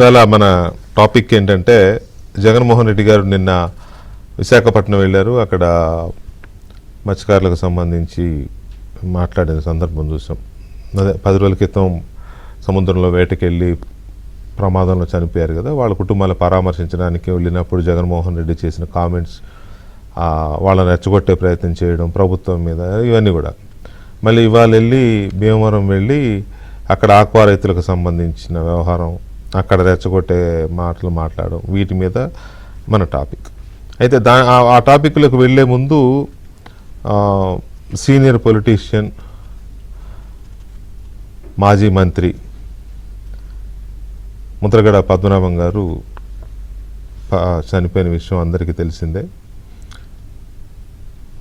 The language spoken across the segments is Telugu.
ఇవాళ మన టాపిక్ ఏంటంటే జగన్మోహన్ రెడ్డి గారు నిన్న విశాఖపట్నం వెళ్ళారు. అక్కడ మత్స్యకారులకు సంబంధించి మాట్లాడిన సందర్భం చూసాం. అదే 10 రోజుల క్రితం సముద్రంలో వేటకెళ్ళి ప్రమాదంలో చనిపోయారు కదా, వాళ్ళ కుటుంబాలను పరామర్శించడానికి వెళ్ళినప్పుడు జగన్మోహన్ రెడ్డి చేసిన కామెంట్స్, వాళ్ళని రెచ్చగొట్టే ప్రయత్నం చేయడం ప్రభుత్వం మీద, ఇవన్నీ కూడా మళ్ళీ ఇవాళ వెళ్ళి భీమవరం వెళ్ళి అక్కడ ఆక్వా రైతులకు సంబంధించిన వ్యవహారం, అక్కడ రెచ్చగొట్టే మాటలు మాట్లాడడం, వీటి మీద మన టాపిక్. అయితే ఆ టాపిక్లకు వెళ్ళే ముందు సీనియర్ పొలిటీషియన్, మాజీ మంత్రి ముద్రగడ పద్మనాభం గారు చనిపోయిన విషయం అందరికీ తెలిసిందే.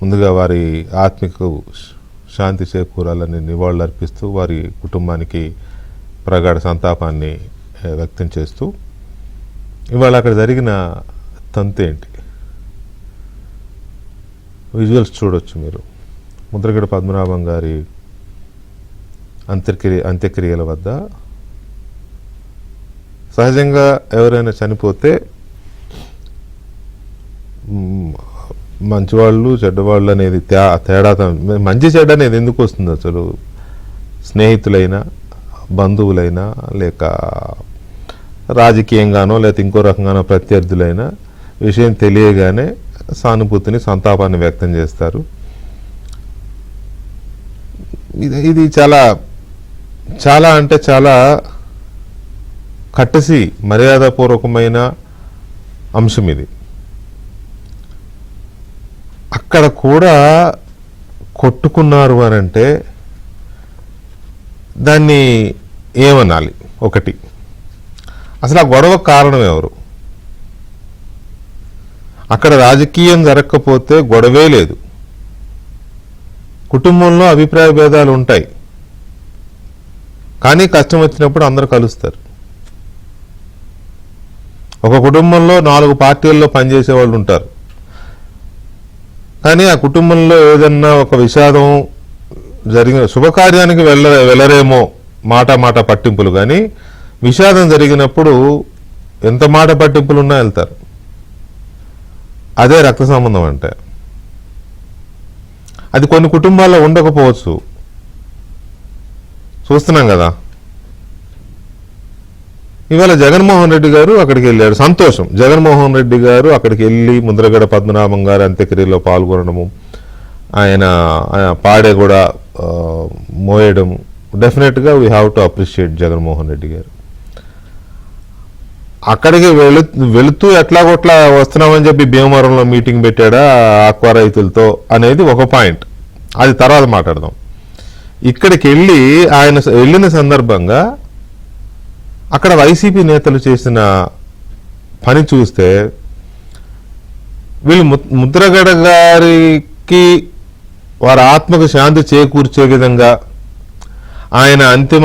ముందుగా వారి ఆత్మకు శాంతి చేకూరాలని నివాళులు అర్పిస్తూ వారి కుటుంబానికి ప్రగాఢ సంతాపాన్ని వ్యక్తం చేస్తూ, ఇవాళ అక్కడ జరిగిన తంతేంటి విజువల్స్ చూడొచ్చు మీరు. ముద్రగడ పద్మనాభం గారి అంత్యక్రియల వద్ద సహజంగా ఎవరైనా చనిపోతే మంచివాళ్ళు చెడ్డవాళ్ళు అనేది తేడా, మంచి చెడ్డ అనేది ఎందుకు వస్తుంది అసలు? స్నేహితులైనా బంధువులైనా లేక రాజకీయంగానో లేకపోతే ఇంకో రకంగానో ప్రత్యర్థులైనా విషయం తెలియగానే సానుభూతిని సంతాపాన్ని వ్యక్తం చేస్తారు. ఇది చాలా చాలా అంటే చాలా కట్టసి మర్యాదపూర్వకమైన అంశం ఇది. అక్కడ కూడా కొట్టుకున్నారు అని అంటే దాన్ని ఏమనాలి? ఒకటి, అసలు ఆ గొడవ కారణం ఎవరు? అక్కడ రాజకీయం జరగకపోతే గొడవే లేదు. కుటుంబంలో అభిప్రాయ భేదాలు ఉంటాయి, కానీ కష్టం వచ్చినప్పుడు అందరూ కలుస్తారు. ఒక కుటుంబంలో 4 పార్టీల్లో పనిచేసే వాళ్ళు ఉంటారు, కానీ ఆ కుటుంబంలో ఏదన్నా ఒక విషాదం జరిగిన శుభకార్యానికి వెళ్ళరేమో మాట పట్టింపులు, కానీ విషాదం జరిగినప్పుడు ఎంత మాట పట్టింపులు ఉన్నా వెళ్తారు. అదే రక్త సంబంధం అంటే. అది కొన్ని కుటుంబాల్లో ఉండకపోవచ్చు, చూస్తున్నాం కదా. ఇవాళ జగన్మోహన్ రెడ్డి గారు అక్కడికి వెళ్ళాడు, సంతోషం. జగన్మోహన్ రెడ్డి గారు అక్కడికి వెళ్ళి ముద్రగడ పద్మనాభం గారి అంత్యక్రియలో పాల్గొనడము, ఆయన పాడే కూడా మోయడం, డెఫినెట్గా we have to appreciate Jaganmohan Reddy గారు. అక్కడికి వెళుతూ ఎట్లాగొట్లా వస్తున్నామని చెప్పి భీమవరంలో మీటింగ్ పెట్టాడా ఆక్వా రైతులతో అనేది ఒక పాయింట్, అది తర్వాత మాట్లాడదాం. ఇక్కడికి వెళ్ళి ఆయన వెళ్ళిన సందర్భంగా అక్కడ వైసీపీ నేతలు చేసిన పని చూస్తే, వీళ్ళు ముద్రగడ గారికి వారి ఆత్మకు శాంతి చేకూర్చే విధంగా ఆయన అంతిమ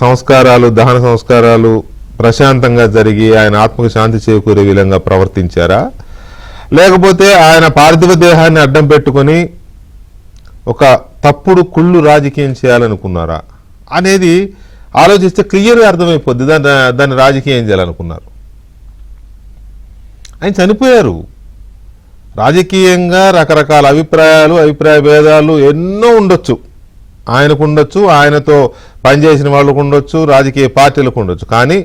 సంస్కారాలు, దహన సంస్కారాలు ప్రశాంతంగా జరిగి ఆయన ఆత్మకు శాంతి చేకూరే విధంగా ప్రవర్తించారా, లేకపోతే ఆయన పార్థివ దేహాన్ని అడ్డం పెట్టుకొని ఒక తప్పుడు కుళ్ళు రాజకీయం చేయాలనుకున్నారా అనేది ఆలోచిస్తే క్లియర్గా అర్థమైపోద్ది దాన్ని రాజకీయం చేయాలనుకున్నారు. ఆయన చనిపోయారు. రాజకీయంగా రకరకాల అభిప్రాయ భేదాలు ఎన్నో ఉండొచ్చు, ఆయనకు ఉండొచ్చు, ఆయనతో పనిచేసిన వాళ్ళకు ఉండొచ్చు, రాజకీయ పార్టీలకు ఉండొచ్చు, కానీ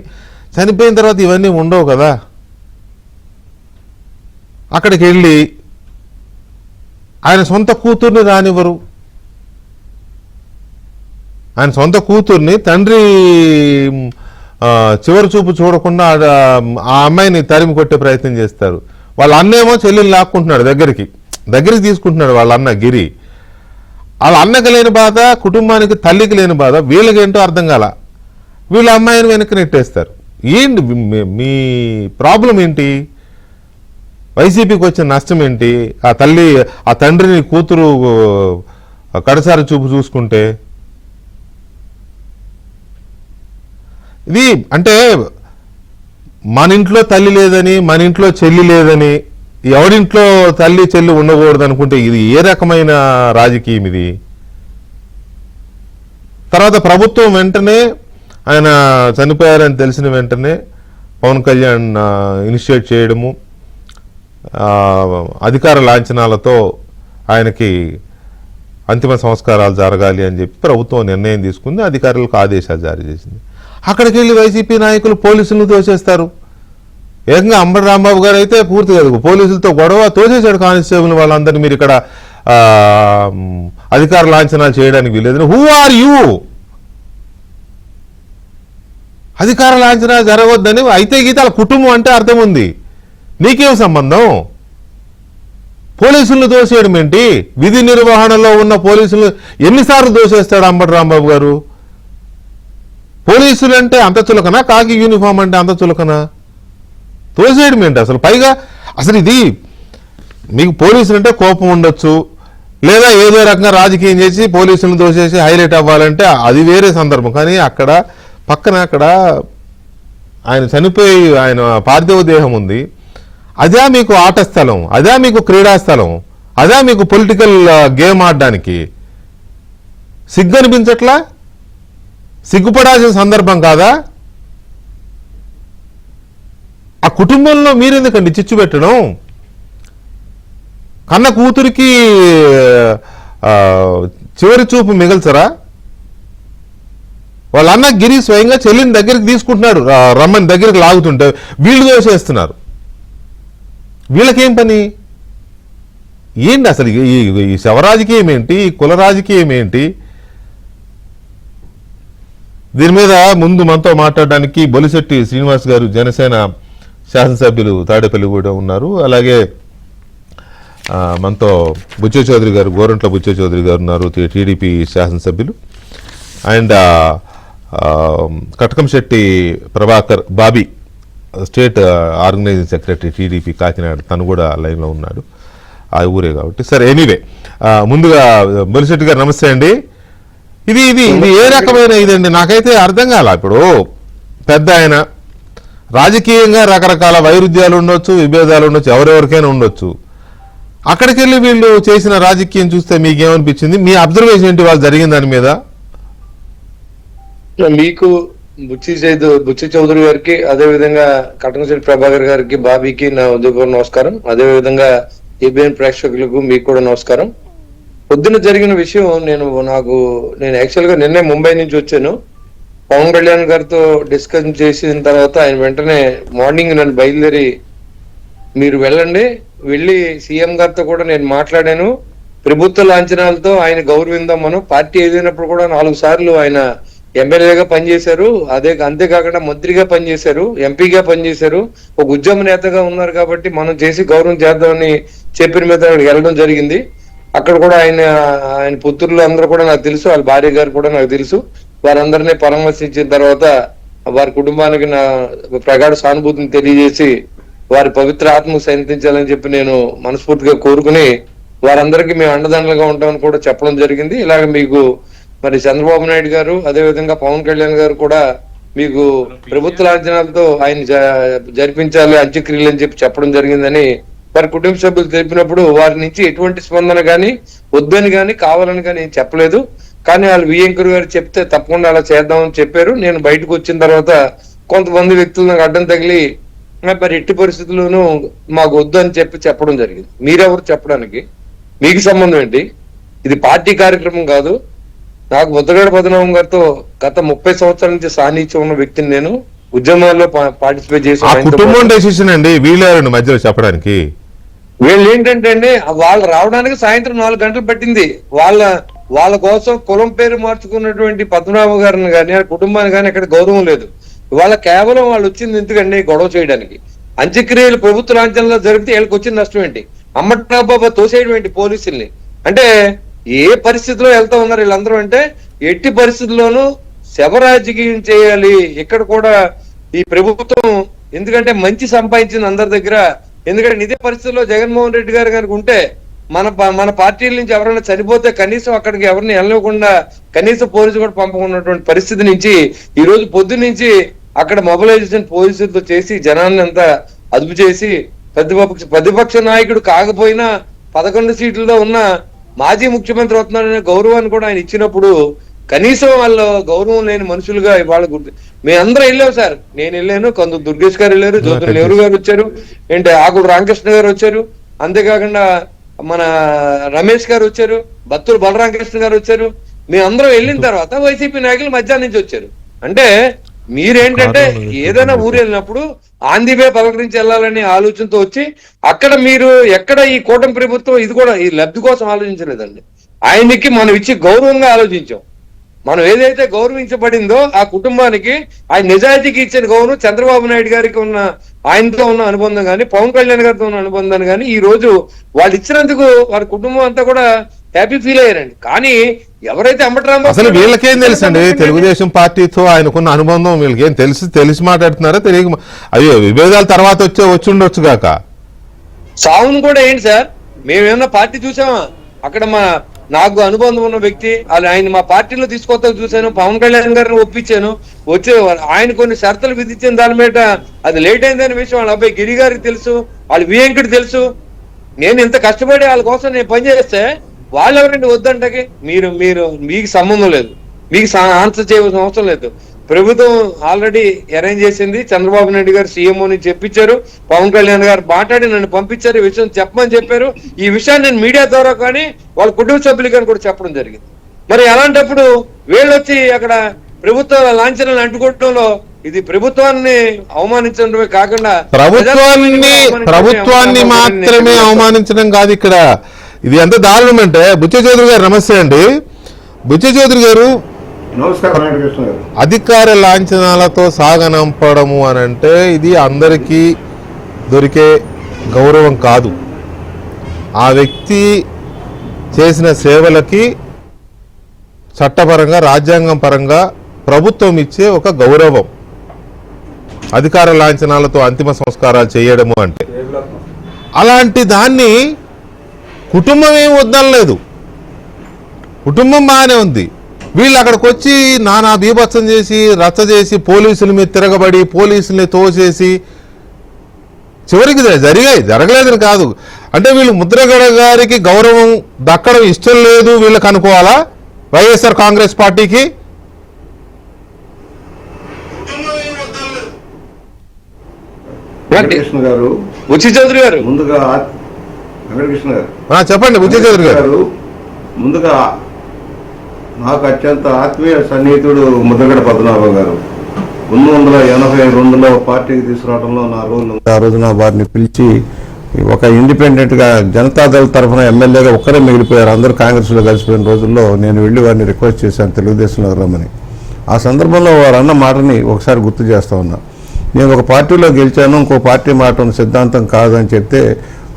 చనిపోయిన తర్వాత ఇవన్నీ ఉండవు కదా. అక్కడికి వెళ్ళి ఆయన సొంత కూతుర్ని రానివ్వరు. ఆయన సొంత కూతుర్ని తండ్రి చివరి చూపు చూడకుండా ఆ అమ్మాయిని తరిమి కొట్టే ప్రయత్నం చేస్తారు. వాళ్ళ అన్నేమో చెల్లెలు లాక్కుంటున్నాడు, దగ్గరికి తీసుకుంటున్నాడు వాళ్ళ అన్న గిరి. వాళ్ళ అన్నకి లేని బాధ, కుటుంబానికి తల్లికి లేని బాధ, వీళ్ళకేంటో అర్థం కాల. వీళ్ళ అమ్మాయిని వెనక్కి నెట్టేస్తారు. ఏంటి మీ ప్రాబ్లం ఏంటి? వైసీపీకి వచ్చిన నష్టం ఏంటి? ఆ తండ్రిని కూతురు కడసారి చూపు చూసుకుంటే ఇది అంటే మన ఇంట్లో తల్లి లేదని, మన ఇంట్లో చెల్లి లేదని, ఎవరింట్లో తల్లి చెల్లి ఉండకూడదు అనుకుంటే ఇది ఏ రకమైన రాజకీయం ఇది? తర్వాత ప్రభుత్వం వెంటనే ఆయన చనిపోయారని తెలిసిన వెంటనే పవన్ కళ్యాణ్ ఇనిషియేట్ చేయడము, అధికార లాంఛనాలతో ఆయనకి అంతిమ సంస్కారాలు జరగాలి అని చెప్పి ప్రభుత్వం నిర్ణయం తీసుకుంది, అధికారులకు ఆదేశాలు జారీ చేసింది. అక్కడికి వెళ్ళి వైసీపీ నాయకులు పోలీసులను తోసేస్తారు. ఏకంగా అంబటి రాంబాబు గారు అయితే పూర్తిగా పోలీసులతో గొడవ తోసేశాడు కానిస్టేబుల్ వాళ్ళందరినీ. మీరు ఇక్కడ అధికార లాంఛనాలు చేయడానికి వీల్లేదు. Who are you? అధికార లాంఛనాలు జరగవద్దని అయితే గీతాల కుటుంబం అంటే అర్థం ఉంది, నీకేం సంబంధం? పోలీసులను దోసేయడం ఏంటి? విధి నిర్వహణలో ఉన్న పోలీసులు ఎన్నిసార్లు దోసేస్తాడు అంబటి రాంబాబు గారు? పోలీసులు అంటే అంత చులకనా? కాకి యూనిఫామ్ అంటే అంత చులకనా? తోసేయడం ఏంటి అసలు? పైగా అసలు ఇది మీకు పోలీసులు అంటే కోపం ఉండొచ్చు, లేదా ఏదో రకంగా రాజకీయం చేసి పోలీసులను దోసేసి హైలైట్ అవ్వాలంటే అది వేరే సందర్భం. కానీ అక్కడ పక్కన అక్కడ ఆయన చనిపోయి ఆయన పార్థివ దేహం ఉంది. అదే మీకు ఆట స్థలం, అదే మీకు క్రీడా స్థలం, అదే మీకు పొలిటికల్ గేమ్ ఆడడానికి సిగ్గు అనిపించట్లా? సిగ్గుపడాల్సిన సందర్భం కాదా? ఆ కుటుంబంలో మీరెందుకండి చిచ్చు పెట్టడం? కన్న కూతురికి చివరి చూపు మిగల్చరా? వాళ్ళ అన్న గిరి స్వయంగా చెల్లిని దగ్గరికి తీసుకుంటున్నాడు, రమ్మని దగ్గరికి లాగుతుంటే వీళ్ళు దోషేస్తున్నారు. వీళ్ళకేం పని ఏంటి అసలు? ఈ శవ రాజకీయం ఏంటి? కుల రాజకీయం ఏంటి? దీని మీద ముందు మనతో మాట్లాడడానికి బొలిశెట్టి శ్రీనివాస్ గారు, జనసేన శాసనసభ్యులు తాడేపల్లిగూడెం ఉన్నారు. అలాగే మనతో బుచ్చే చౌదరి గారు, గోరంట్ల బుచ్చే చౌదరి గారు ఉన్నారు, టీడీపీ శాసనసభ్యులు. And Katakamsetti Prabhakar Bobby, state organising secretary TDP Kakinada, తను కూడా లైన్లో ఉన్నాడు, ఆ ఊరే కాబట్టి. సరే, ఎనీవే ముందుగా బొలిశెట్టి గారు నమస్తే అండి. ఇది ఇది ఇది ఏ రకమైన ఇదండి? నాకైతే అర్థం కాల. ఇప్పుడు పెద్ద ఆయన రాజకీయంగా రకరకాల వైరుధ్యాలు ఉండొచ్చు, విభేదాలు ఉండొచ్చు, ఎవరెవరికైనా ఉండొచ్చు. అక్కడికి వెళ్ళి వీళ్ళు చేసిన రాజకీయం చూస్తే మీకేమనిపించింది? మీ అబ్జర్వేషన్ ఏంటి వాళ్ళు జరిగిన దాని మీద? మీకు బుచ్చి చౌదరి గారికి, అదే విధంగా కటకంశెట్టి ప్రభాకర్ గారికి, బాబీకి నా ఉదయపూర్వ నమస్కారం. అదే విధంగా ఏబిఎన్ ప్రేక్షకులకు మీకు కూడా నమస్కారం. పొద్దున జరిగిన విషయం నేను యాక్చువల్ గా నిన్నే ముంబై నుంచి వచ్చాను. పవన్ కళ్యాణ్ గారితో డిస్కషన్ చేసిన తర్వాత ఆయన వెంటనే మార్నింగ్ నన్ను బయలుదేరి మీరు వెళ్ళండి, వెళ్ళి సీఎం గారితో కూడా నేను మాట్లాడాను, ప్రభుత్వ లాంఛనాలతో ఆయన గౌరవిందాం. మనం పార్టీ ఏదైనప్పుడు కూడా 4 సార్లు ఆయన ఎమ్మెల్యేగా పనిచేశారు, అంతేకాకుండా మంత్రిగా పనిచేశారు, ఎంపీగా పనిచేశారు, ఒక ఉద్యమ నేతగా ఉన్నారు. కాబట్టి మనం చేసి గౌరవం చేద్దామని చెప్పిన మీద అక్కడికి వెళ్ళడం జరిగింది. అక్కడ కూడా ఆయన పుత్రులు అందరూ కూడా నాకు తెలుసు, వాళ్ళ భార్య గారు కూడా నాకు తెలుసు. వారందరినీ పరామర్శించిన తర్వాత వారి కుటుంబానికి నా ప్రగాఢ సానుభూతిని తెలియజేసి వారి పవిత్ర ఆత్మకు శాంతించాలని చెప్పి నేను మనస్ఫూర్తిగా కోరుకుని వారందరికీ మేము అండదండలుగా ఉంటామని కూడా చెప్పడం జరిగింది. ఇలాగ మీకు మరి చంద్రబాబు నాయుడు గారు, అదే విధంగా పవన్ కళ్యాణ్ గారు కూడా మీకు ప్రభుత్వ లాంఛనాలతో ఆయన జరిపించాలి అంత్యక్రియలు అని చెప్పడం జరిగిందని వారి కుటుంబ సభ్యులు తెలిపినప్పుడు వారి నుంచి ఎటువంటి స్పందన కానీ వద్దని కానీ కావాలని కానీ ఏం చెప్పలేదు. కానీ వాళ్ళు వియంకర్ గారు చెప్తే తప్పకుండా అలా చేద్దామని చెప్పారు. నేను బయటకు వచ్చిన తర్వాత కొంతమంది వ్యక్తులు నాకు అడ్డం తగిలి మరి ఎట్టి పరిస్థితుల్లోనూ మాకు వద్దు అని చెప్పడం జరిగింది. మీరెవరు చెప్పడానికి? మీకు సంబంధం ఏంటి? ఇది పార్టీ కార్యక్రమం కాదు. నాకు ముద్రగడ పద్మనాభం గారితో గత 30 సంవత్సరాల నుంచి సాన్నిధ్యం ఉన్న వ్యక్తిని. నేను ఉద్యమాల్లో పార్టిసిపేట్ చేసి కుటుంబం డెసిషన్ అండి, వీళ్ళ మధ్యలో చెప్పడానికి. వీళ్ళు ఏంటంటే అండి, వాళ్ళు రావడానికి సాయంత్రం 4 గంటలు పట్టింది. వాళ్ళ కోసం కులం పేరు మార్చుకున్నటువంటి పద్మనాభం గారిని కానీ ఆ కుటుంబాన్ని కానీ అక్కడ గౌరవం లేదు. ఇవాళ కేవలం వాళ్ళు వచ్చింది ఎందుకండి? గొడవ చేయడానికి. అంత్యక్రియలు ప్రభుత్వ లాంఛనంలో జరిగితే వీళ్ళకి వచ్చిన నష్టం ఏంటి? అమ్మటాబాబా తోసేయడం ఏంటి పోలీసుల్ని? అంటే ఏ పరిస్థితిలో వెళ్తా ఉన్నారు వీళ్ళందరూ అంటే, ఎట్టి పరిస్థితుల్లోనూ శవ రాజకీయం చేయాలి ఇక్కడ కూడా ఈ ప్రభుత్వం. ఎందుకంటే మంచి సంపాదించింది అందరి దగ్గర. ఎందుకంటే ఇదే పరిస్థితుల్లో జగన్మోహన్ రెడ్డి గారు కనుక ఉంటే మన పార్టీల నుంచి ఎవరైనా చనిపోతే కనీసం అక్కడికి ఎవరిని వెళ్ళకుండా కనీసం పోలీసు కూడా పంపకున్నటువంటి పరిస్థితి నుంచి ఈ రోజు పొద్దు నుంచి అక్కడ మొబిలైజేషన్ పోలీసులతో చేసి జనాన్ని అంతా అదుపు చేసి ప్రతిపక్ష నాయకుడు కాకపోయినా 11 సీట్లతో ఉన్న మాజీ ముఖ్యమంత్రి అవుతున్నారనే గౌరవాన్ని కూడా ఆయన ఇచ్చినప్పుడు కనీసం వాళ్ళ గౌరవం లేని మనుషులుగా ఇవాళ మేమందరం వెళ్ళాం సార్. నేను వెళ్ళాను, కొంత దుర్గేష్ గారు వెళ్ళారు, జ్యోతుల నెహ్రూ గారు వచ్చారు, ఏంటి ఆకుడు రామకృష్ణ గారు వచ్చారు, అంతేకాకుండా మన రమేష్ గారు వచ్చారు, బత్తులు బలరామకృష్ణ గారు వచ్చారు. మేమందరం వెళ్ళిన తర్వాత వైసీపీ నాయకులు మధ్యాహ్నం నుంచి వచ్చారు. అంటే మీరేంటంటే ఏదైనా ఊరు వెళ్ళినప్పుడు ఆంధ్రవే పలకరించి వెళ్ళాలని ఆలోచనతో వచ్చి అక్కడ మీరు ఎక్కడ ఈ కూటమి ప్రభుత్వం ఇది కూడా ఈ లబ్ధి కోసం ఆలోచించలేదండి. ఆయనకి మనం ఇచ్చి గౌరవంగా ఆలోచించాం. మనం ఏదైతే గౌరవించబడిందో ఆ కుటుంబానికి ఆయన నిజాయితీకి ఇచ్చిన గౌరవం చంద్రబాబు నాయుడు గారికి ఉన్న ఆయనతో ఉన్న అనుబంధం కానీ పవన్ కళ్యాణ్ గారితో ఉన్న అనుబంధాన్ని కానీ ఈ రోజు వాళ్ళు ఇచ్చినందుకు వారి కుటుంబం అంతా కూడా హ్యాపీ ఫీల్ అయ్యారండి. కానీ ఎవరైతే అంబటరాంబాబు అసలు వీళ్ళకేం తెలుసు అండి తెలుగుదేశం పార్టీతో ఆయనకున్న అనుబంధం వీళ్ళకేం తెలిసి మాట్లాడుతున్నారా తెలియక అయ్యో విభేదాల తర్వాత వచ్చి ఉండొచ్చు కాక సావును కూడా ఏంటి సార్, మేమేమన్నా పార్టీ చూసామా? అక్కడ నాకు అనుబంధం ఉన్న వ్యక్తి ఆయన మా పార్టీలో తీసుకొస్తా చూశాను, పవన్ కళ్యాణ్ గారిని ఒప్పించాను, వచ్చే ఆయన కొన్ని షరతులు విధించిన దాని మీద అది లేట్ అయిందనే విషయం వాళ్ళ అబ్బాయి గిరి గారికి తెలుసు, వాళ్ళ వియంకుడు తెలుసు. నేను ఇంత కష్టపడి వాళ్ళ కోసం నేను పనిచేస్తే వాళ్ళు ఎవరండి వద్దంటకి? మీకు సంబంధం లేదు, మీకు ఆన్సర్ చేయవలసిన అవసరం లేదు. ప్రభుత్వం ఆల్రెడీ అరేంజ్ చేసింది, చంద్రబాబు నాయుడు గారు సీఎం అని చెప్పించారు, పవన్ కళ్యాణ్ గారు మాట్లాడి నన్ను పంపించారు, ఈ విషయం చెప్పమని చెప్పారు. ఈ విషయాన్ని నేను మీడియా ద్వారా కానీ వాళ్ళ కుటుంబ సభ్యులకి కూడా చెప్పడం జరిగింది. మరి అలాంటప్పుడు వీళ్ళు వచ్చి అక్కడ ప్రభుత్వ లాంఛనాలు అంటుకోవడంలో ఇది ప్రభుత్వాన్ని అవమానించడమే కాకుండా ప్రభుత్వాన్ని మాత్రమే అవమానించడం కాదు. ఇక్కడ ఇది ఎంత దారుణం అంటే బుచ్చ చౌదరి గారు నమస్తే అండి. బుచ్చ చౌదరి గారు అధికార లాంఛనాలతో సాగనంపడము అని అంటే ఇది అందరికీ దొరికే గౌరవం కాదు. ఆ వ్యక్తి చేసిన సేవలకి చట్టపరంగా రాజ్యాంగం పరంగా ప్రభుత్వం ఇచ్చే ఒక గౌరవం. అధికార లాంఛనాలతో అంతిమ సంస్కారాలు చేయడము అంటే అలాంటి దాన్ని కుటుంబం ఏం వద్దనలేదు, కుటుంబం బాగానే ఉంది. వీళ్ళు అక్కడికి వచ్చి నానా బీభత్సం చేసి రచ్చ చేసి పోలీసుల మీద తిరగబడి పోలీసుల్ని తోసేసి చివరికి జరగలేదని కాదు అంటే వీళ్ళు ముద్రగడ గారికి గౌరవం దక్కడం ఇష్టం లేదు వీళ్ళకి అనుకోవాలా వైఎస్ఆర్ కాంగ్రెస్ పార్టీకి? బుచ్చి చౌదరి గారు ముందుగా వెంకటకృష్ణ గారు చెప్పండి. బుచ్చి చౌదరి గారు ముందుగా నాకు అత్యంత ఆత్మీయ సన్నిహితుడు ముద్రగడ పద్మనాభం గారు 1982లో పార్టీకి తీసుకురావడంలో నా రోల్. ఆ రోజున వారిని పిలిచి ఒక ఇండిపెండెంట్ గా జనతాదళ తరఫున ఎమ్మెల్యేగా ఒక్కరే మిగిలిపోయారు, అందరూ కాంగ్రెస్ లో కలిసిపోయిన రోజుల్లో నేను వెళ్ళి వారిని రిక్వెస్ట్ చేశాను తెలుగుదేశంలో రమ్మని. ఆ సందర్భంలో వారు అన్న మాటని ఒకసారి గుర్తు చేస్తా ఉన్నా. నేను ఒక పార్టీలో గెలిచాను, ఇంకో పార్టీ మాట సిద్ధాంతం కాదని చెప్తే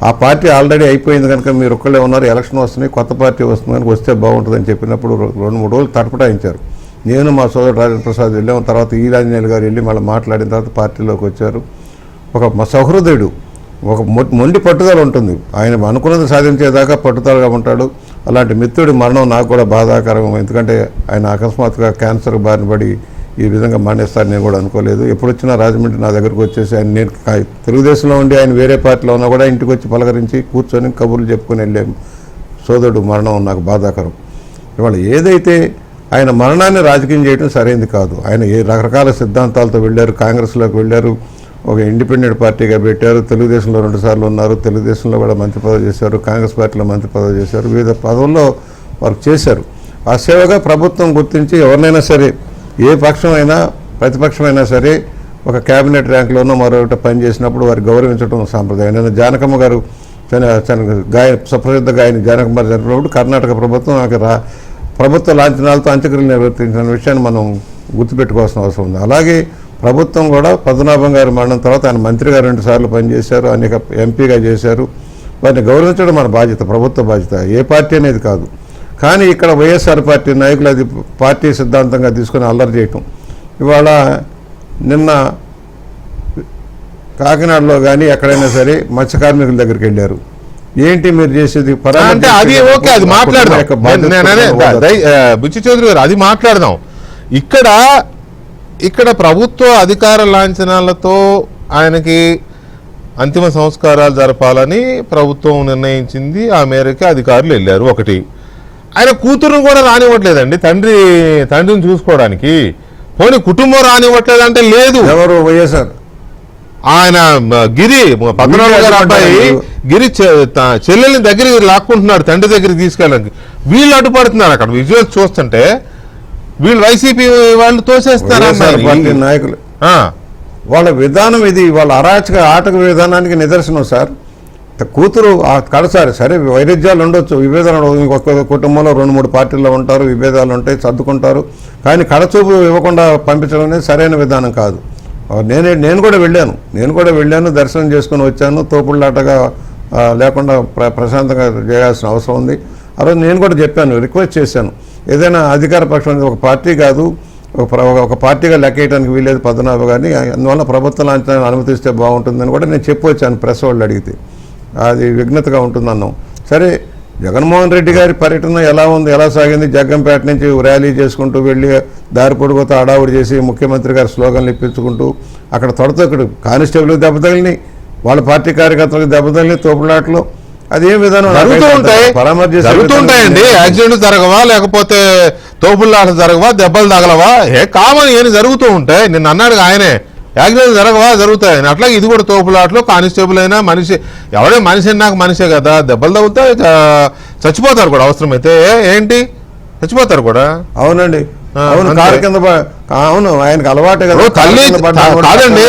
ఆ పార్టీ ఆల్రెడీ అయిపోయింది కనుక మీరు ఒక్కళ్ళే ఉన్నారు, ఎలక్షన్ వస్తున్నాయి, కొత్త పార్టీ వస్తుంది కనుక వస్తే బాగుంటుందని చెప్పినప్పుడు 2-3 రోజులు తటపటాయించారు. నేను మా సోదరుడు రాజేంద్ర ప్రసాద్ వెళ్ళాము. తర్వాత ఈరాంజనేయులు గారు వెళ్ళి మళ్ళీ మాట్లాడిన తర్వాత పార్టీలోకి వచ్చారు. మా సహృదయుడు, ఒక మొండి పట్టుదల ఉంటుంది, ఆయన అనుకున్నది సాధించేదాకా పట్టుదలగా ఉంటాడు. అలాంటి మిత్రుడి మరణం నాకు కూడా బాధాకరం, ఎందుకంటే ఆయన అకస్మాత్తుగా క్యాన్సర్ బారిన పడి ఈ విధంగా మానేస్తారని నేను కూడా అనుకోలేదు. ఎప్పుడు వచ్చినా రాజమండ్రి నా దగ్గరకు వచ్చేసి ఆయన నేను తెలుగుదేశంలో ఉండి ఆయన వేరే పార్టీలో ఉన్నా కూడా ఇంటికి వచ్చి పలకరించి కూర్చొని కబుర్లు చెప్పుకొని వెళ్ళాము. సోదరుడు మరణం నాకు బాధాకరం. ఇవాళ ఏదైతే ఆయన మరణాన్ని రాజకీయం చేయడం సరైనది కాదు. ఆయన ఏ రకరకాల సిద్ధాంతాలతో వెళ్ళారు, కాంగ్రెస్లోకి వెళ్ళారు, ఒక ఇండిపెండెంట్ పార్టీగా పెట్టారు, తెలుగుదేశంలో 2 సార్లు ఉన్నారు, తెలుగుదేశంలో కూడా మంత్రి పదవి చేశారు, కాంగ్రెస్ పార్టీలో మంత్రి పదవి చేశారు, వివిధ పదవుల్లో వర్క్ చేశారు. ఆ సేవగా ప్రభుత్వం గుర్తించి ఎవరినైనా సరే ఏ పక్షమైనా ప్రతిపక్షమైనా సరే ఒక క్యాబినెట్ ర్యాంకులోనో మరొకటి పనిచేసినప్పుడు వారికి గౌరవించడం సాంప్రదాయం. నేను జానకమ్మ గారు సుప్రసిద్ధ గాయని జానకమ్మ గారు జరిపినప్పుడు కర్ణాటక ప్రభుత్వం ప్రభుత్వ లాంఛనాలతో అంత్యక్రియలు నిర్వర్తించిన విషయాన్ని మనం గుర్తుపెట్టుకోవాల్సిన అవసరం ఉంది. అలాగే ప్రభుత్వం కూడా పద్మనాభం గారి మరణం తర్వాత ఆయన మంత్రిగా 2 సార్లు పనిచేశారు, అనేక ఎంపీగా చేశారు. వారిని గౌరవించడం మన బాధ్యత, ప్రభుత్వ బాధ్యత, ఏ పార్టీ అనేది కాదు. కానీ ఇక్కడ వైఎస్ఆర్ పార్టీ నాయకులు అది పార్టీ సిద్ధాంతంగా తీసుకొని అల్లరి చేయటం. ఇవాళ నిన్న కాకినాడలో కానీ ఎక్కడైనా సరే మత్స్య కార్మికుల దగ్గరికి వెళ్ళారు. ఏంటి మీరు చేసేది అంటే అది ఓకే, అది మాట్లాడదాం. బుచ్చి చౌదరి గారు అది మాట్లాడదాం. ఇక్కడ ప్రభుత్వ అధికార లాంఛనాలతో ఆయనకి అంతిమ సంస్కారాలు జరపాలని ప్రభుత్వం నిర్ణయించింది. ఆ మేరకు అధికారులు వెళ్ళారు. ఒకటి ఆయన కూతురుని కూడా రానివ్వట్లేదండి తండ్రిని చూసుకోవడానికి. పోనీ కుటుంబం రానివ్వట్లేదంటే లేదు. ఎవరు వైఎస్ఆర్ ఆయన గిరి పద్మనాభం గారి అబ్బాయి గిరి చెల్లెల్ని దగ్గరికి లాక్కుంటున్నాడు తండ్రి దగ్గరికి తీసుకెళ్ళడానికి. వీళ్ళు అడ్డుపడుతున్నారు. అక్కడ విజువల్స్ చూస్తుంటే వీళ్ళు వైసీపీ వాళ్ళు తోసేస్తారు పార్టీ నాయకులు. వాళ్ళ విధానం ఇది, వాళ్ళ అరాచక ఆటక విధానానికి నిదర్శనం సార్. కూతురు కడసారి సరే వైరుధ్యాలు ఉండొచ్చు, విభేదాలు, ఒక్కొక్క కుటుంబంలో 2-3 పార్టీల్లో ఉంటారు, విభేదాలు ఉంటాయి, సర్దుకుంటారు. కానీ కడచూపు ఇవ్వకుండా పంపించడం అనేది సరైన విధానం కాదు. నేను కూడా వెళ్ళాను, దర్శనం చేసుకుని వచ్చాను. తోపుళ్ళాటగా లేకుండా ప్రశాంతంగా చేయాల్సిన అవసరం ఉంది. ఆ రోజు నేను కూడా చెప్పాను, రిక్వెస్ట్ చేశాను, ఏదైనా అధికార పక్షం ఒక పార్టీ కాదు, ఒక పార్టీగా లెక్కేయడానికి వీలేదు పద్మనాభ గారిని, అందువల్ల ప్రభుత్వ లాంఛనాన్ని అనుమతిస్తే బాగుంటుందని కూడా నేను చెప్పొచ్చాను ప్రెస్ వాళ్ళు అడిగితే. అది విఘ్నతగా ఉంటుందన్నాం. సరే, జగన్మోహన్ రెడ్డి గారి పర్యటన ఎలా ఉంది, ఎలా సాగింది? జగ్గంపేట నుంచి ర్యాలీ చేసుకుంటూ వెళ్ళి దారి పొడుగుతో అడావుడి చేసి ముఖ్యమంత్రి గారి స్లోగన్లు ఇప్పించుకుంటూ అక్కడ ఇక్కడ కానిస్టేబుల్ దెబ్బతగిలిని, వాళ్ళ పార్టీ కార్యకర్తలకు దెబ్బతగిలిని, తోపులాట్లు. అదేం విధానం జరుగుతుంటాయండి. యాక్సిడెంట్ జరగవా, లేకపోతే తోపులాట జరగవా, దెబ్బలు తగలవా? కామన్ ఏమి జరుగుతూ ఉంటాయి. నిన్న అన్నాడు ఆయనే, యాక్సిడెంట్ జరగవా, జరుగుతాయని. అట్లాగే ఇది కూడా తోపులాట్లు. కానిస్టేబుల్ అయినా మనిషి, ఎవడే మనిషి అన్నాక మనిషే కదా, దెబ్బలు తగులుతాయి, చచ్చిపోతారు కూడా అవసరమైతే. ఏంటి చచ్చిపోతారు కూడా. అవునండి, అవును, కారు కింద అవును, ఆయనకు అలవాటే కదా. తల్లి కాదండి,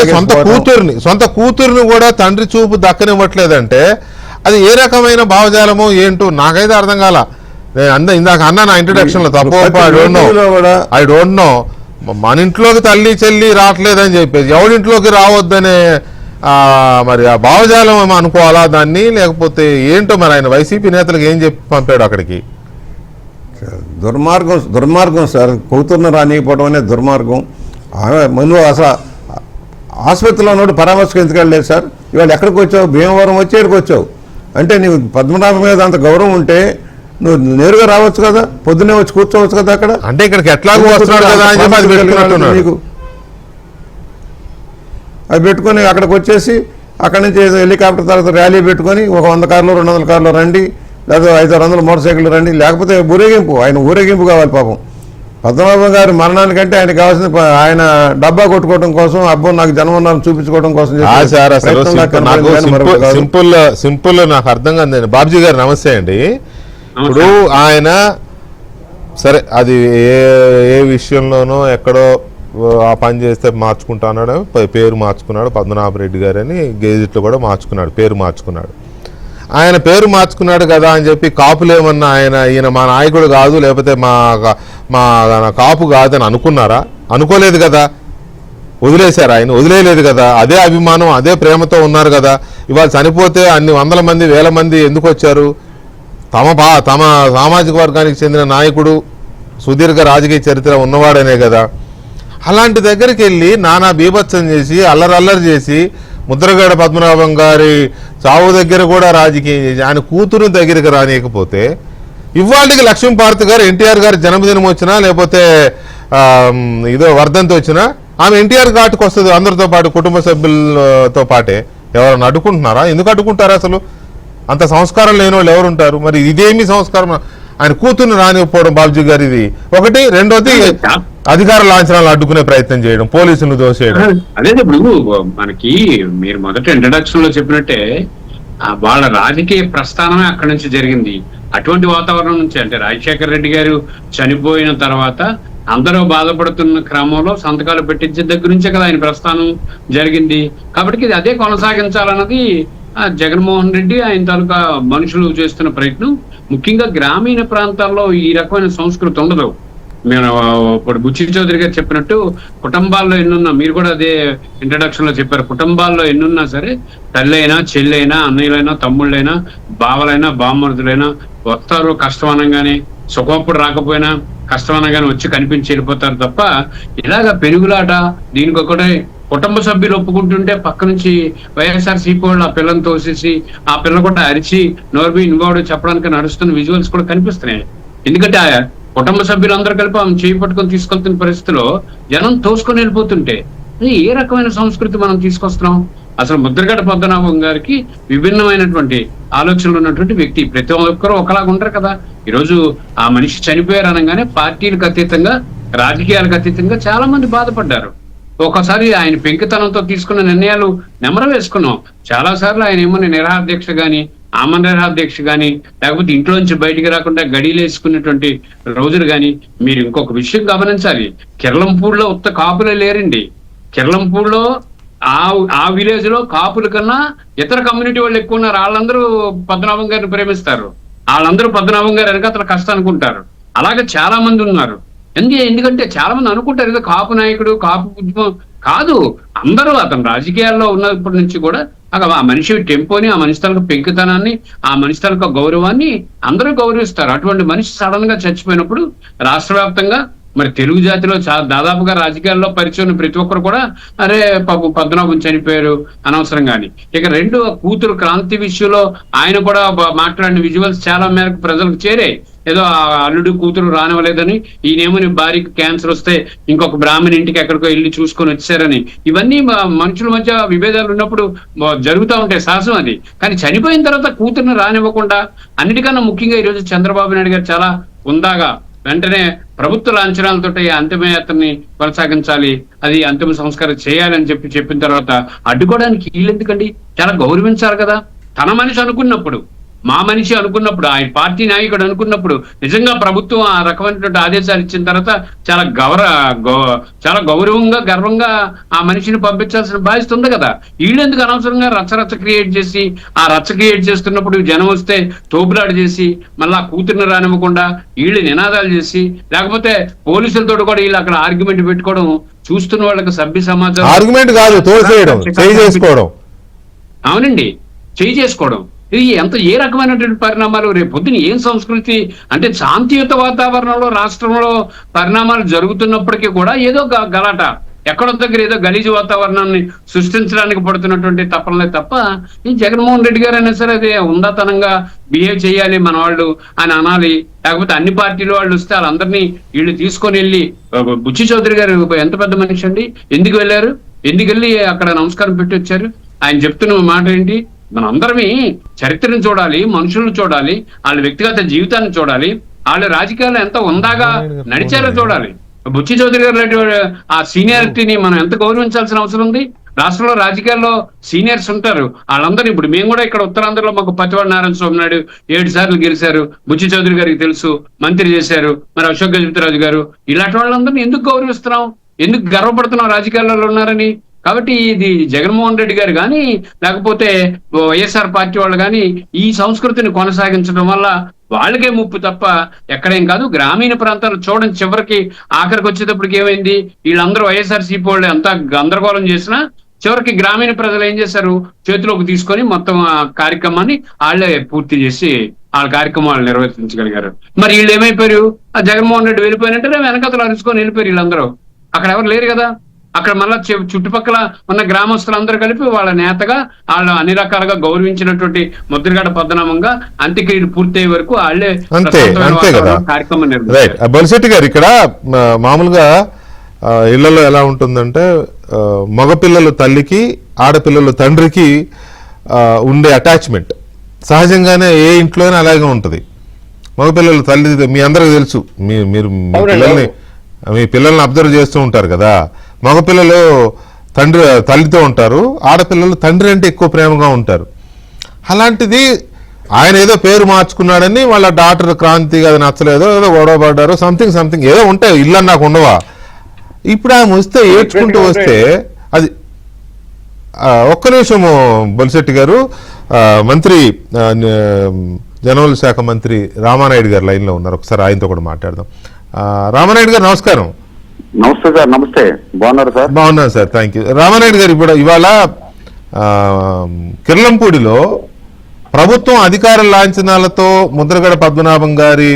సొంత కూతుర్ని కూడా తండ్రి చూపు దక్కనివ్వట్లేదంటే అది ఏ రకమైన భావజాలమో ఏంటో నాకైతే అర్థం కాల. నేను ఇందాక అన్నా నా ఇంట్రడక్షన్ లో, తప్పు ఐ డోంట్ నో. మన ఇంట్లోకి తల్లి చెల్లి రావట్లేదని చెప్పేసి ఎవరింట్లోకి రావద్దనే మరి ఆ భావజాలం అనుకోవాలా దాన్ని, లేకపోతే ఏంటో మరి ఆయన వైసీపీ నేతలకు ఏం చెప్పి పంపాడు అక్కడికి? దుర్మార్గం సార్. కూతుర్ని రానియకపోవడం అనేది దుర్మార్గం. ముందు అసలు ఆసుపత్రిలో ఉన్నప్పుడు పరామర్శకు ఎందుకు వెళ్ళలేదు సార్? ఇవాళ ఎక్కడికి వచ్చావు? భీమవరం వచ్చి ఎక్కడికి వచ్చావు అంటే నీవు పద్మనాభం మీద అంత గౌరవం ఉంటే నువ్వు నేరుగా రావచ్చు కదా, పొద్దున్నే వచ్చి కూర్చోవచ్చు కదా అక్కడ. అంటే ఇక్కడికి ఎట్లాగో వస్తున్నాడు కదా అని చెప్పి నీకు అది పెట్టుకొని అక్కడికి వచ్చేసి అక్కడి నుంచి హెలికాప్టర్ తర్వాత ర్యాలీ పెట్టుకొని ఒక 100 కార్లు 200 కార్లు రండి, లేదా 500 మోటార్ సైకిల్ రండి, లేకపోతే ఊరేగింపు. ఆయన ఊరేగింపు కావాలి పాపం. పద్మనాభం గారి మరణానికంటే ఆయన కావాల్సిన ఆయన డబ్బా కొట్టుకోవడం కోసం, అబ్బో నాకు జన్మన్నాను చూపించుకోవడం కోసం. సింపుల్ నాకు అర్థం కాదు. బాబ్జీ గారు నమస్తే అండి. ఇప్పుడు ఆయన సరే అది ఏ విషయంలోనో ఎక్కడో ఆ పని చేస్తే మార్చుకుంటా అన్నాడు, పేరు మార్చుకున్నాడు పద్మనాభరెడ్డి గారు అని, గెజిట్లో కూడా మార్చుకున్నాడు, పేరు మార్చుకున్నాడు. ఆయన పేరు మార్చుకున్నాడు కదా అని చెప్పి కాపులేమన్నా ఈయన మా నాయకుడు కాదు, లేకపోతే మా కాపు కాదు అని అనుకున్నారా? అనుకోలేదు కదా. వదిలేశారు, ఆయన వదిలేయలేదు కదా. అదే అభిమానం, అదే ప్రేమతో ఉన్నారు కదా. ఇవాళ చనిపోతే అన్ని 100 మంది 1000 మంది ఎందుకు వచ్చారు? తమ సామాజిక వర్గానికి చెందిన నాయకుడు, సుదీర్ఘ రాజకీయ చరిత్ర ఉన్నవాడనే కదా. అలాంటి దగ్గరికి వెళ్ళి నానా బీభత్సం చేసి అల్లరి చేసి ముద్రగడ పద్మనాభం గారి చావు దగ్గర కూడా రాజకీయం చేసి ఆయన కూతురు దగ్గరికి రానియకపోతే ఇవాళకి లక్ష్మీపార్తి గారు ఎన్టీఆర్ గారి జన్మదినం వచ్చినా, లేకపోతే ఇదో వర్ధంతి వచ్చినా ఆమె ఎన్టీఆర్ ఘాటుకు వస్తుంది అందరితో పాటు, కుటుంబ సభ్యులతో పాటే. ఎవరైనా అడ్డుకుంటున్నారా? ఎందుకు అడ్డుకుంటారు? అసలు అంత సంస్కారం లేని వాళ్ళు ఎవరుంటారు? మరి ఇదేమి సంస్కారం? ఆయన కూతుర్ని రానివ్వకపోవడం బాబ్జీ గారు ఇది ఒకటి. రెండోది అధికార లాంఛనాలు అడ్డుకునే ప్రయత్నం చేయడం, పోలీసులను దోసేయడం. అదే ఇప్పుడు మనకి మీరు మొదట ఇంట్రడక్షన్ లో చెప్పినట్టే వాళ్ళ రాజకీయ ప్రస్థానమే అక్కడి నుంచి జరిగింది. అటువంటి వాతావరణం నుంచి, అంటే రాజశేఖర రెడ్డి గారు చనిపోయిన తర్వాత అందరూ బాధపడుతున్న క్రమంలో సంతకాలు పెట్టించే దగ్గర నుంచే కదా ఆయన ప్రస్థానం జరిగింది. కాబట్టి ఇది అదే కొనసాగించాలన్నది జగన్మోహన్ రెడ్డి ఆయన తాలూకా మనుషులు చేస్తున్న ప్రయత్నం. ముఖ్యంగా గ్రామీణ ప్రాంతాల్లో ఈ రకమైన సంస్కృతి ఉండదు. మేము ఇప్పుడు బుచ్చి చౌదరి గారు చెప్పినట్టు కుటుంబాల్లో ఎన్నున్నా, మీరు కూడా అదే ఇంట్రడక్షన్ లో చెప్పారు, కుటుంబాల్లో ఎన్నున్నా సరే తల్లైనా చెల్లైనా అన్నయ్యలైనా తమ్ముళ్ళైనా బావలైనా బామ్మరుదులైనా వస్తారు కష్టమనగానే. సుఖప్పుడు రాకపోయినా కష్టమనగానే వచ్చి కనిపించి వెళ్ళిపోతారు తప్ప ఇలాగ పెరుగులాట దీనికి ఒకటే కుటుంబ సభ్యులు ఒప్పుకుంటుంటే పక్క నుంచి వైఎస్ఆర్సీపీ వాళ్ళు ఆ పిల్లని తోసేసి ఆ పిల్ల కూడా అరిచి నోర్బీ ఇన్వాల్వ్ చెప్పడానికి నడుస్తున్న విజువల్స్ కూడా కనిపిస్తున్నాయి. ఎందుకంటే ఆ కుటుంబ సభ్యులందరూ కలిపి ఆమె చేయి పట్టుకొని తీసుకెళ్తున్న పరిస్థితిలో జనం తోసుకొని వెళ్ళిపోతుంటే ఏ రకమైన సంస్కృతి మనం తీసుకొస్తున్నాం? అసలు ముద్రగడ పద్మనాభం గారికి విభిన్నమైనటువంటి ఆలోచనలు ఉన్నటువంటి వ్యక్తి. ప్రతి ఒక్కరు ఒకలాగా ఉంటారు కదా. ఈరోజు ఆ మనిషి చనిపోయారు అనగానే పార్టీలకు అతీతంగా, రాజకీయాలకు అతీతంగా చాలా మంది బాధపడ్డారు. ఒకసారి ఆయన పెంకితనంతో తీసుకున్న నిర్ణయాలు నెమర వేసుకున్నాం. చాలా సార్లు ఆయన ఏమన్నా నిరాహార దీక్ష గాని, ఆమరణ నిరాహార దీక్ష గాని, లేకపోతే ఇంట్లో నుంచి బయటికి రాకుండా గడీలు వేసుకున్నటువంటి రోజులు గాని. మీరు ఇంకొక విషయం గమనించాలి, కిర్లంపూడిలో ఉత్త కాపులే లేరండి. కిర్లంపూడిలో ఆ విలేజ్ లో కాపుల కన్నా ఇతర కమ్యూనిటీ వాళ్ళు ఎక్కువ ఉన్నారు. వాళ్ళందరూ పద్మనాభం గారిని ప్రేమిస్తారు, వాళ్ళందరూ పద్మనాభం గారు వెనక అతను కష్టం అనుకుంటారు. అలాగే చాలా మంది ఉన్నారు. ఎందుకంటే చాలా మంది అనుకుంటారు ఏదో కాపు నాయకుడు, కాపు ఉద్యమం కాదు. అందరూ అతను రాజకీయాల్లో ఉన్నప్పటి నుంచి కూడా ఆ మనిషి టెంపోని, ఆ మనిషి తాలూకు పెంకుతనాన్ని, ఆ మనిషి తాలూకు గౌరవాన్ని అందరూ గౌరవిస్తారు. అటువంటి మనిషి సడన్ గా చచ్చిపోయినప్పుడు రాష్ట్ర వ్యాప్తంగా మరి తెలుగు జాతిలో దాదాపుగా రాజకీయాల్లో పరిచయం ప్రతి ఒక్కరు కూడా అరే పాపం పద్మనాభం చనిపోయారు అనవసరం గాని. ఇక రెండు కూతురు క్రాంతి విషయంలో ఆయన కూడా మాట్లాడిన విజువల్స్ చాలా మేరకు ప్రజలకు చేరాయి. ఏదో ఆ అల్లుడు కూతురు రానివ్వలేదని, ఈయనేమో భార్యకి క్యాన్సర్ వస్తే ఇంకొక బ్రాహ్మణ ఇంటికి ఎక్కడికో వెళ్ళి చూసుకొని వచ్చారని. ఇవన్నీ మనుషుల మధ్య విభేదాలు ఉన్నప్పుడు జరుగుతూ ఉంటాయి, సహజం అది. కానీ చనిపోయిన తర్వాత కూతురుని రానివ్వకుండా, అన్నిటికన్నా ముఖ్యంగా ఈరోజు చంద్రబాబు నాయుడు గారు చాలా ఉందాగా వెంటనే ప్రభుత్వ లాంఛనాలతో అంతిమయాత్రని కొనసాగించాలి, అది అంతిమ సంస్కారం చేయాలని చెప్పిన తర్వాత అడ్డుకోవడానికి వీళ్ళు ఎందుకండి? చాలా గౌరవించాలి కదా. తన మనిషి అనుకున్నప్పుడు, మా మనిషి అనుకున్నప్పుడు, ఆయన పార్టీ నాయకుడు అనుకున్నప్పుడు, నిజంగా ప్రభుత్వం ఆ రకమైనటువంటి ఆదేశాలు ఇచ్చిన తర్వాత చాలా గౌరవంగా, గర్వంగా ఆ మనిషిని పంపించాల్సిన బాధ్యత ఉంది కదా. వీళ్ళు ఎందుకు అనవసరంగా రచ్చ క్రియేట్ చేసి, ఆ రచ్చ క్రియేట్ చేస్తున్నప్పుడు జనం వస్తే తోపులాట చేసి, మళ్ళీ ఆ కూతుర్ని రానివ్వకుండా వీళ్ళు నినాదాలు చేసి, లేకపోతే పోలీసులతో కూడా వీళ్ళు అక్కడ ఆర్గ్యుమెంట్ పెట్టుకోవడం చూస్తున్న వాళ్ళకి సభ్య సమాజం ఆర్గ్యుమెంట్ కాదు, చేసుకోవడం. అవునండి, చేయి చేసుకోవడం. ఇది ఏ రకమైనటువంటి పరిణామాలు? రేపు పొద్దున ఏం సంస్కృతి అంటే శాంతియుత వాతావరణంలో రాష్ట్రంలో పరిణామాలు జరుగుతున్నప్పటికీ కూడా ఏదో గలాట, ఎక్కడో దగ్గర ఏదో గలీజు వాతావరణాన్ని సృష్టించడానికి పడుతున్నటువంటి తప్పలే తప్ప, ఈ జగన్మోహన్ రెడ్డి గారు అయినా సరే అదే ఉందాతనంగా బిహేవ్ చేయాలి మన వాళ్ళు అని అనాలి. లేకపోతే అన్ని పార్టీల వాళ్ళు వస్తే వాళ్ళందరినీ వీళ్ళు తీసుకొని వెళ్ళి, బుచ్చి చౌదరి గారు ఎంత పెద్ద మనిషి అండి, ఎందుకు వెళ్ళారు? ఎందుకు వెళ్ళి అక్కడ నమస్కారం పెట్టి వచ్చారు? ఆయన చెప్తున్న మాట ఏంటి? మన అందరమే చరిత్రను చూడాలి, మనుషులను చూడాలి, వాళ్ళ వ్యక్తిగత జీవితాన్ని చూడాలి, వాళ్ళ రాజకీయాల్లో ఎంత ఉందాగా నడిచారో చూడాలి. బుచ్చి చౌదరి గారు ఆ సీనియారిటీని మనం ఎంత గౌరవించాల్సిన అవసరం ఉంది. రాష్ట్రంలో రాజకీయాల్లో సీనియర్స్ ఉంటారు, వాళ్ళందరూ ఇప్పుడు మేము కూడా ఇక్కడ ఉత్తరాంధ్రలో మాకు పతివాడ నారాయణ స్వామి నాయుడు 7 సార్లు గెలిచారు, బుచ్చి చౌదరి గారికి తెలుసు, మంత్రి చేశారు. మరి అశోక్ గజపతిరాజు గారు, ఇలాంటి వాళ్ళందరినీ ఎందుకు గౌరవిస్తున్నాం, ఎందుకు గర్వపడుతున్నాం రాజకీయాల్లో ఉన్నారని? కాబట్టి ఇది జగన్మోహన్ రెడ్డి గారు కానీ, లేకపోతే వైఎస్ఆర్ పార్టీ వాళ్ళు కానీ ఈ సంస్కృతిని కొనసాగించడం వల్ల వాళ్ళకే ముప్పు తప్ప ఎక్కడేం కాదు. గ్రామీణ ప్రాంతాలు చూడండి, చివరికి ఆఖరికి వచ్చేటప్పటికి ఏమైంది, వీళ్ళందరూ వైఎస్ఆర్సీపీ వాళ్ళు ఎంత గందరగోళం చేసినా చివరికి గ్రామీణ ప్రజలు ఏం చేశారు, చేతిలోకి తీసుకొని మొత్తం ఆ కార్యక్రమాన్ని వాళ్ళే పూర్తి చేసి వాళ్ళ కార్యక్రమాలు నిర్వర్తించగలిగారు. మరి వీళ్ళు ఏమైపోయారు, ఆ జగన్మోహన్ రెడ్డి వెళ్ళిపోయినట్టే వెనకతలు అరుచుకొని వెళ్ళిపోయారు వీళ్ళందరూ. అక్కడ ఎవరు లేరు కదా. అక్కడ మళ్ళా చుట్టుపక్కల ఉన్న గ్రామస్తులందరూ కలిపి వాళ్ళ నేతగా వాళ్ళు అన్ని రకాలుగా గౌరవించినటువంటి ముద్రగడ పద్మనాభంగా అంత్యక్రియలు పూర్తయ్యే వరకు వాళ్ళే కార్యక్రమం నిర్వహించారు. బొలిశెట్టి గారు, ఇక్కడ మామూలుగా ఇళ్లలో ఎలా ఉంటుందంటే మగపిల్లలు తల్లికి, ఆడపిల్లలు తండ్రికి ఉండే అటాచ్మెంట్ సహజంగానే ఏ ఇంట్లోనే అలాగే ఉంటుంది. మగపిల్లలు తల్లి, మీ అందరికి తెలుసు, మీరు మీ పిల్లల్ని అబ్జర్వ్ చేస్తూ ఉంటారు కదా. మగపిల్లలు తల్లితో ఉంటారు, ఆడపిల్లలు తండ్రి అంటే ఎక్కువ ప్రేమగా ఉంటారు. అలాంటిది ఆయన ఏదో పేరు మార్చుకున్నాడని వాళ్ళ డాక్టర్ క్రాంతి అది నచ్చలేదో ఏదో గొడవ పడ్డారు, సంథింగ్ ఏదో ఉంటాయి. ఇల్లు నాకు ఉండవా? ఇప్పుడు ఆయన వస్తే ఏడ్చుకుంటూ వస్తే అది ఒక్క నిమిషము బొలిశెట్టి గారు, మంత్రి జనవల్ శాఖ మంత్రి రామానాయుడు గారు లైన్లో ఉన్నారు, ఒకసారి ఆయనతో కూడా మాట్లాడదాం. రామానాయుడు గారు నమస్కారం. నమస్తే సార్. నమస్తే, బాగున్నారు సార్? బాగున్నాను సార్, థ్యాంక్ యూ. రామానాయుడు గారు, ఇప్పుడు ఇవాళ కిర్లంపూడిలో ప్రభుత్వం అధికార లాంఛనాలతో ముద్రగడ పద్మనాభం గారి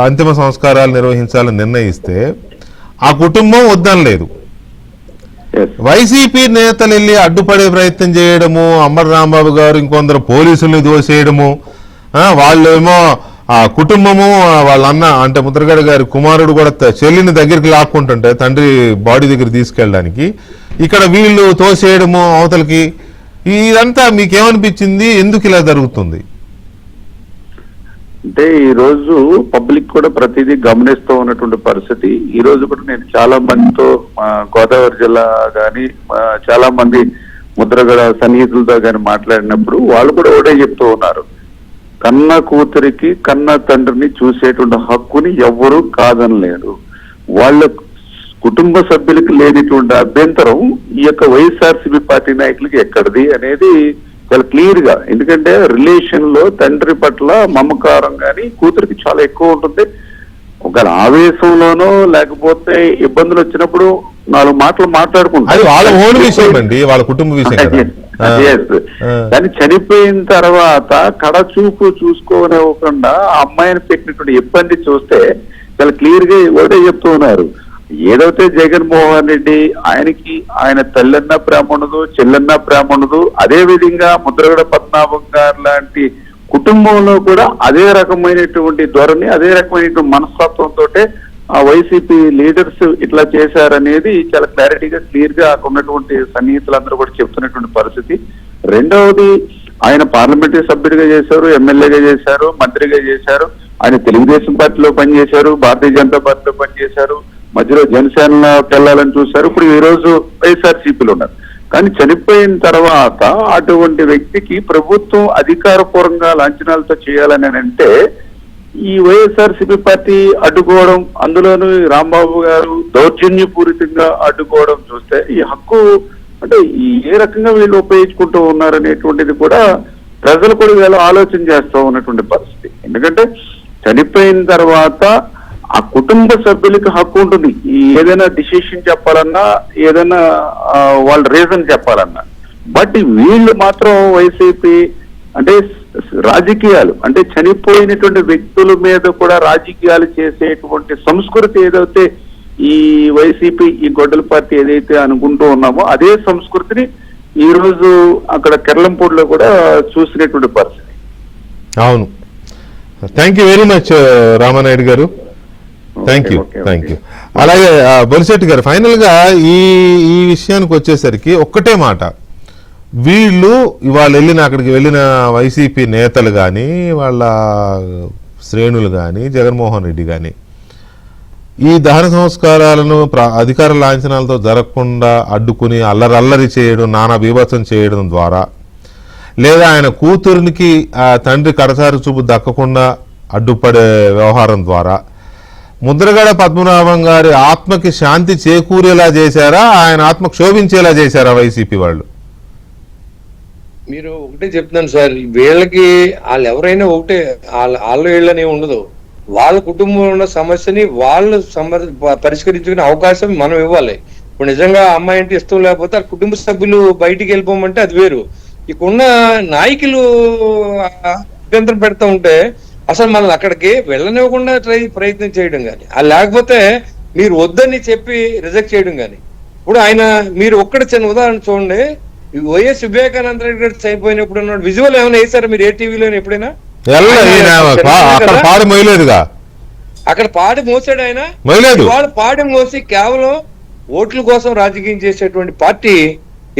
అంతిమ సంస్కారాలు నిర్వహించాలని నిర్ణయిస్తే ఆ కుటుంబం వద్దనలేదు. వైసీపీ నేతలు వెళ్ళి అడ్డుపడే ప్రయత్నం చేయడము, అంబటి రాంబాబు గారు ఇంకొందరు పోలీసుల్ని దోసేయడము, వాళ్ళేమో ఆ కుటుంబము వాళ్ళ అన్న అంటే ముద్రగడ గారి కుమారుడు కూడా చెల్లిని దగ్గరికి లాక్కుంటుంటే తండ్రి బాడీ దగ్గర తీసుకెళ్ళడానికి, ఇక్కడ వీళ్ళు తోసేయడము అవతలకి. ఇదంతా మీకేమనిపించింది? ఎందుకు ఇలా జరుగుతుంది? అంటే ఈ రోజు పబ్లిక్ కూడా ప్రతిదీ గమనిస్తూ ఉన్నటువంటి పరిస్థితి. ఈ రోజు కూడా నేను చాలా మందితో గోదావరి జిల్లా గాని చాలా మంది ముద్రగడ సన్నిహితులతో గాని మాట్లాడినప్పుడు వాళ్ళు కూడా ఒకటే చెప్తూ ఉన్నారు, కన్న కూతురికి కన్న తండ్రిని చూసేటువంటి హక్కుని ఎవ్వరూ కాదనలేరు. వాళ్ళ కుటుంబ సభ్యులకి లేనిటువంటి అభ్యంతరం ఈ యొక్క వైఎస్ఆర్సీపీ పార్టీ నాయకులకి ఎక్కడిది అనేది చాలా క్లియర్ గా, ఎందుకంటే రిలేషన్ లో తండ్రి పట్ల మమకారం కానీ కూతురికి చాలా ఎక్కువ ఉంటుంది. ఒక ఆవేశంలోనో లేకపోతే ఇబ్బందులు వచ్చినప్పుడు 4 మాటలు మాట్లాడుకుంటారు, అది వాళ్ళ ఓన్ విషయం అండి, వాళ్ళ కుటుంబ విషయం కదా. కానీ చనిపోయిన తర్వాత కడచూపు చూసుకోనివ్వకుండా ఆ అమ్మాయిని పెట్టినటువంటి ఇబ్బంది చూస్తే చాలా క్లియర్ గా ఒకటే చెప్తూ ఉన్నారు, ఏదైతే జగన్మోహన్ రెడ్డి ఆయనకి ఆయన తల్లన్నా ప్రేమ ఉండదు, చెల్లన్నా ప్రేమ ఉండదు, అదే విధంగా ముద్రగడ పద్మనాభం గారు లాంటి కుటుంబంలో కూడా అదే రకమైనటువంటి ధోరణి, అదే రకమైనటువంటి మనస్తత్వంతో ఆ వైసీపీ లీడర్స్ ఇట్లా చేశారనేది చాలా క్లారిటీగా క్లియర్ గా ఉన్నటువంటి సన్నిహితులందరూ కూడా చెప్తున్నటువంటి పరిస్థితి. రెండవది, ఆయన పార్లమెంటరీ సభ్యుడిగా చేశారు, ఎమ్మెల్యేగా చేశారు, మంత్రిగా చేశారు, ఆయన తెలుగుదేశం పార్టీలో పనిచేశారు, భారతీయ జనతా పార్టీలో పనిచేశారు, మధ్యలో జనసేనలోకి వెళ్ళాలని చూశారు, ఇప్పుడు ఈ రోజు వైఎస్ఆర్సీపీలో ఉన్నారు. కానీ చనిపోయిన తర్వాత అటువంటి వ్యక్తికి ప్రభుత్వం అధికారపూర్వంగా లాంఛనాలతో చేయాలని అంటే ఈ వైఎస్ఆర్సీపీ పార్టీ అడ్డుకోవడం, అందులోనూ రాంబాబు గారు దౌర్జన్యపూరితంగా అడ్డుకోవడం చూస్తే ఈ హక్కు అంటే ఏ రకంగా వీళ్ళు ఉపయోగించుకుంటూ ఉన్నారనేటువంటిది కూడా ప్రజలు కూడా వీళ్ళు ఆలోచన చేస్తూ ఉన్నటువంటి పరిస్థితి. ఎందుకంటే చనిపోయిన తర్వాత ఆ కుటుంబ సభ్యులకి హక్కు ఉంటుంది ఏదైనా డిసిషన్ చెప్పాలన్నా, ఏదైనా వాళ్ళ రీజన్ చెప్పాలన్నా. బట్ వీళ్ళు మాత్రం వైసీపీ అంటే రాజకీయాలు అంటే చనిపోయినటువంటి వ్యక్తుల మీద కూడా రాజకీయాలు చేసేటువంటి సంస్కృతి ఏదైతే ఈ వైసీపీ ఈ గొడ్డల పార్టీ ఏదైతే అనుకుంటూ ఉన్నామో అదే సంస్కృతిని ఈ రోజు అక్కడ కెర్లంపూడిలో కూడా చూసినటువంటి పరిస్థితి. అవును, thank you very much Ramanaidu గారు, థ్యాంక్ యూ. అలాగే బొలిశెట్టి గారు, ఫైనల్ గా ఈ విషయానికి వచ్చేసరికి ఒక్కటే మాట, వీళ్ళు ఇవాళ అక్కడికి వెళ్ళిన వైసీపీ నేతలు కానీ వాళ్ళ శ్రేణులు కానీ జగన్మోహన్ రెడ్డి కానీ ఈ దహన సంస్కారాలను అధికార లాంఛనాలతో జరగకుండా అడ్డుకుని అల్లరి చేయడం, నానా బీభత్సం చేయడం ద్వారా, లేదా ఆయన కూతురికి ఆ తండ్రి కడసారి చూపు దక్కకుండా అడ్డుపడే వ్యవహారం ద్వారా ముద్రగడ పద్మనాభం గారి ఆత్మకి శాంతి చేకూరేలా చేశారా, ఆయన ఆత్మ క్షోభించేలా చేశారా వైసీపీ వాళ్ళు? మీరు ఒకటే చెప్తున్నాను సార్, వీళ్ళకి వాళ్ళు ఎవరైనా ఒకటే, వాళ్ళ వీళ్ళనే ఉండదు, వాళ్ళ కుటుంబంలో ఉన్న సమస్యని వాళ్ళు పరిష్కరించుకునే అవకాశం మనం ఇవ్వాలి. ఇప్పుడు నిజంగా అమ్మాయి అంటే ఇష్టం లేకపోతే ఆ కుటుంబ సభ్యులు బయటికి వెళ్ళిపోమంటే అది వేరు. ఇక్కడున్న నాయకులు అభ్యంతరం పెడతా ఉంటే అసలు మనల్ని అక్కడికి వెళ్ళనివ్వకుండా ప్రయత్నం చేయడం కానీ, లేకపోతే మీరు వద్దని చెప్పి రిజెక్ట్ చేయడం కానీ. ఇప్పుడు ఆయన మీరు ఒక్కటి చిన్న ఉదాహరణ చూడండి, వైఎస్ వివేకానంద రెడ్డి గారు చనిపోయినప్పుడు ఉన్నాడు, విజువల్ ఏమైనా వేసారా మీరు ఏ టీవీలో ఎప్పుడైనా? అక్కడ పాడి మోసాడు ఆయన, ఇవాళ పాడి మోసి కేవలం ఓట్ల కోసం రాజకీయం చేసేటువంటి పార్టీ,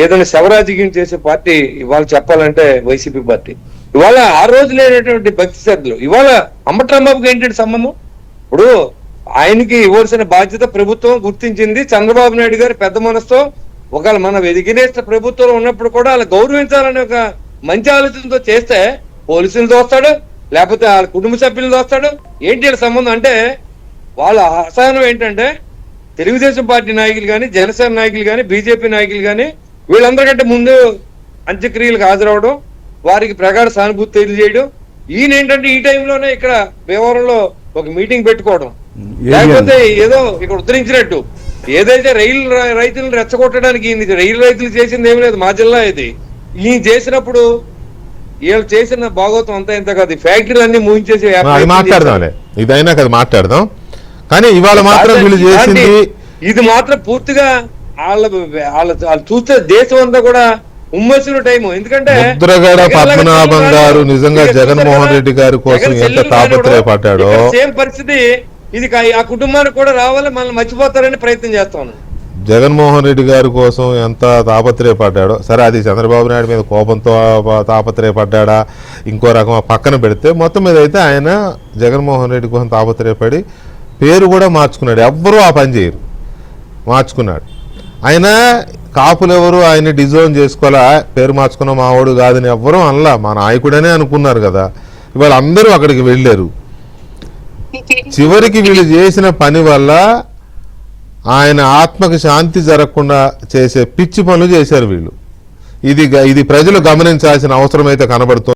ఏదైనా శవ రాజకీయం చేసే పార్టీ ఇవాళ చెప్పాలంటే వైసీపీ పార్టీ. ఇవాళ ఆ రోజు లేనటువంటి భక్తి శ్రద్ధలు ఇవాళ అంబట్రాంబాబుకి ఏంటంటే సంబంధం? ఇప్పుడు ఆయనకి ఇవ్వాల్సిన బాధ్యత ప్రభుత్వం గుర్తించింది. చంద్రబాబు నాయుడు గారు పెద్ద మనసుతో ఒకవేళ మన ఎదిగినేస్త ప్రభుత్వంలో ఉన్నప్పుడు కూడా వాళ్ళ గౌరవించాలని ఒక మంచి ఆలోచనతో చేస్తే పోలీసులు దోస్తాడు, లేకపోతే వాళ్ళ కుటుంబ సభ్యులు దోస్తాడు. ఏంటి వాళ్ళ సంబంధం అంటే వాళ్ళ అసహనం ఏంటంటే తెలుగుదేశం పార్టీ నాయకులు కానీ, జనసేన నాయకులు కానీ, బీజేపీ నాయకులు కానీ వీళ్ళందరికంటే ముందు అంత్యక్రియలకు హాజరవడం, వారికి ప్రగాఢ సానుభూతి తెలియజేయడం. ఈయన ఏంటంటే ఈ టైంలోనే ఇక్కడ భీమవరంలో ఒక మీటింగ్ పెట్టుకోవడం, లేకపోతే ఏదో ఇక్కడ ఉద్ధరించినట్టు. ఏదైతే రైతులను రెచ్చగొట్టడానికి రైలు రైతులు చేసింది ఏమి లేదు, మా జిల్లా ఇది. ఈయన చేసినప్పుడు వీళ్ళు చేసిన భాగవతం అంతా ఇంత కాదు, ఫ్యాక్టరీలన్నీ మూయించేసి మాట్లాడదాం, ఇదైనా కదా మాట్లాడదాం. కానీ ఇవాళ మాత్రం వీళ్ళు చేసింది ఇది మాత్రం పూర్తిగా వాళ్ళు చూస్తే దేశం అంతా కూడా ఉమ్మసిన టైం. ఎందుకంటే ముద్రగడ పద్మనాభం గారు నిజంగా జగన్మోహన్ రెడ్డి గారి కోసం ఎంత తాపత్రయపడ్డాడో సేమ్ పరిస్థితి ఇది ఆ కుటుంబానికి కూడా రావాలి, మనల్ని మర్చిపోతారని ప్రయత్నం చేస్తాను. జగన్మోహన్ రెడ్డి గారి కోసం ఎంత తాపత్రయపడ్డాడో, సరే అది చంద్రబాబు నాయుడు మీద కోపంతో తాపత్రయపడ్డా ఇంకో రకం పక్కన పెడితే, మొత్తం మీద అయితే ఆయన జగన్మోహన్ రెడ్డి కోసం తాపత్రయపడి పేరు కూడా మార్చుకున్నాడు. ఎవ్వరూ ఆ పని చేయరు, మార్చుకున్నాడు. ఆయన కాపులు ఎవరు ఆయన డిజోన్ చేసుకోవాలా, పేరు మార్చుకున్న మావాడు కాదని ఎవ్వరూ అనలా, మా నాయకుడనే అనుకున్నారు కదా. ఇవాళ అందరూ అక్కడికి వెళ్ళారు. చివరికి వీళ్ళు చేసిన పని వల్ల ఆయన ఆత్మకి శాంతి జరగకుండా చేసే పిచ్చి పనులు చేశారు వీళ్ళు. ఇది ప్రజలు గమనించాల్సిన అవసరం అయితే కనబడుతుంది.